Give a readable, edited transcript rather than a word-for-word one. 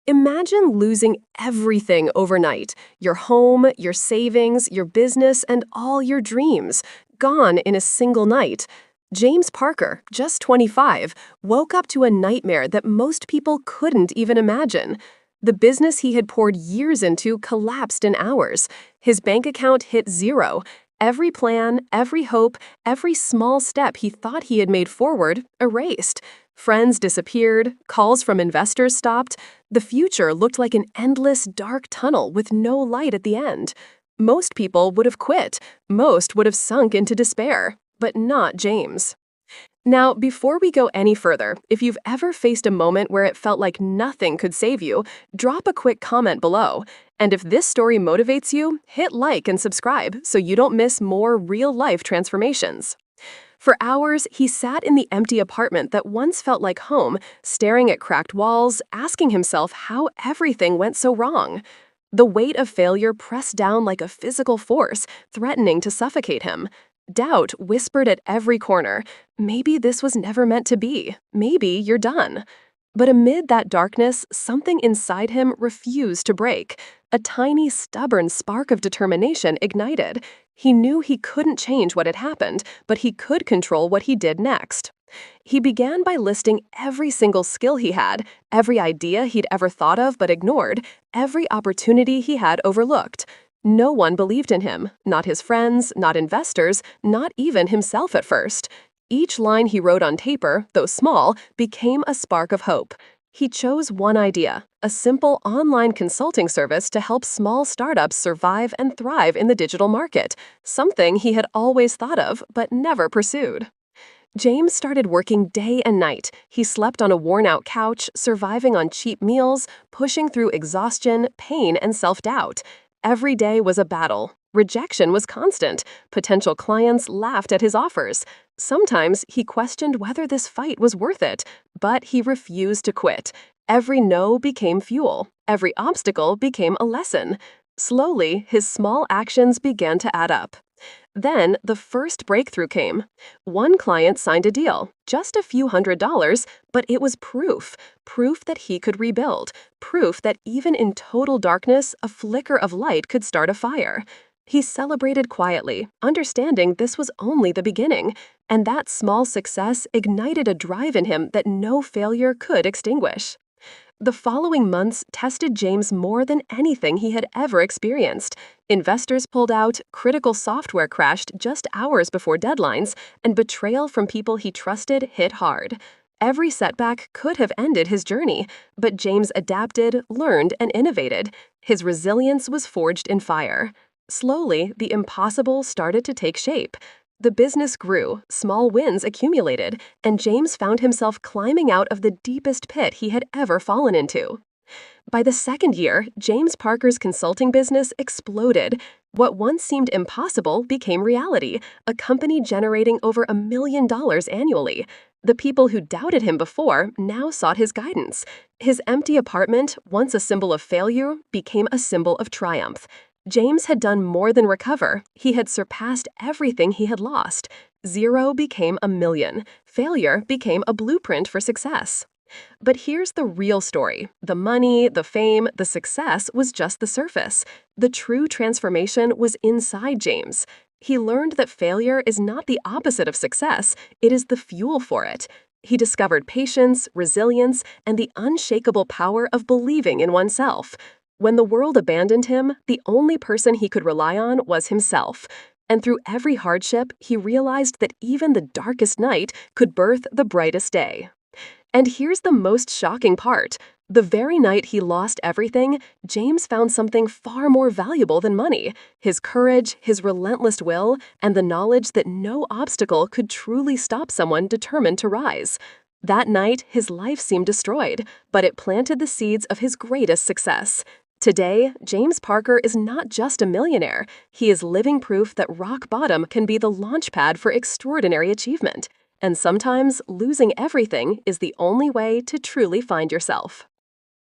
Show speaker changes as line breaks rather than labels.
Imagine losing everything overnight: your home, your savings, your business, and all your dreams, gone in a single night. James Parker, just 25, woke up to a nightmare that most people couldn't even imagine. The business he had poured years into collapsed in hours. His bank account hit zero. Every plan, every hope, every small step he thought he had made forward erased. Friends disappeared, calls from investors stopped. The future looked like an endless, dark tunnel with no light at the end. Most people would have quit. Most would have sunk into despair. But not James. Now, before we go any further, if you've ever faced a moment where it felt like nothing could save you, drop a quick comment below. And if this story motivates you, hit like and subscribe so you don't miss more real-life transformations. For hours, he sat in the empty apartment that once felt like home, staring at cracked walls, asking himself how everything went so wrong. The weight of failure pressed down like a physical force, threatening to suffocate him. Doubt whispered at every corner, maybe this was never meant to be, maybe you're done. But amid that darkness, something inside him refused to break. A tiny, stubborn spark of determination ignited. He knew he couldn't change what had happened, but he could control what he did next. He began by listing every single skill he had, every idea he'd ever thought of but ignored, every opportunity he had overlooked. No one believed in him, not his friends, not investors, not even himself at first. Each line he wrote on paper, though small, became a spark of hope. He chose one idea: a simple online consulting service to help small startups survive and thrive in the digital market, something he had always thought of but never pursued. James started working day and night. He slept on a worn-out couch, surviving on cheap meals, pushing through exhaustion, pain, and self-doubt. Every day was a battle. Rejection was constant. Potential clients laughed at his offers. Sometimes he questioned whether this fight was worth it, but he refused to quit. Every no became fuel. Every obstacle became a lesson. Slowly, his small actions began to add up. Then, the first breakthrough came. One client signed a deal, just a few $100s, but it was proof that he could rebuild, proof that even in total darkness, a flicker of light could start a fire. He celebrated quietly, understanding this was only the beginning, and that small success ignited a drive in him that no failure could extinguish. The following months tested James more than anything he had ever experienced. Investors pulled out, critical software crashed just hours before deadlines, and betrayal from people he trusted hit hard. Every setback could have ended his journey, but James adapted, learned, and innovated. His resilience was forged in fire. Slowly, the impossible started to take shape. The business grew, small wins accumulated, and James found himself climbing out of the deepest pit he had ever fallen into. By the second year, James Parker's consulting business exploded. What once seemed impossible became reality, a company generating over $1 million annually. The people who doubted him before now sought his guidance. His empty apartment, once a symbol of failure, became a symbol of triumph. James had done more than recover. He had surpassed everything he had lost. Zero became a million. Failure became a blueprint for success. But here's the real story. The money, the fame, the success was just the surface. The true transformation was inside James. He learned that failure is not the opposite of success, it is the fuel for it. He discovered patience, resilience, and the unshakable power of believing in oneself. When the world abandoned him, the only person he could rely on was himself. And through every hardship, he realized that even the darkest night could birth the brightest day. And here's the most shocking part. The very night he lost everything, James found something far more valuable than money: his courage, his relentless will, and the knowledge that no obstacle could truly stop someone determined to rise. That night, his life seemed destroyed, but it planted the seeds of his greatest success. Today, James Parker is not just a millionaire. He is living proof that rock bottom can be the launchpad for extraordinary achievement. And sometimes, losing everything is the only way to truly find yourself.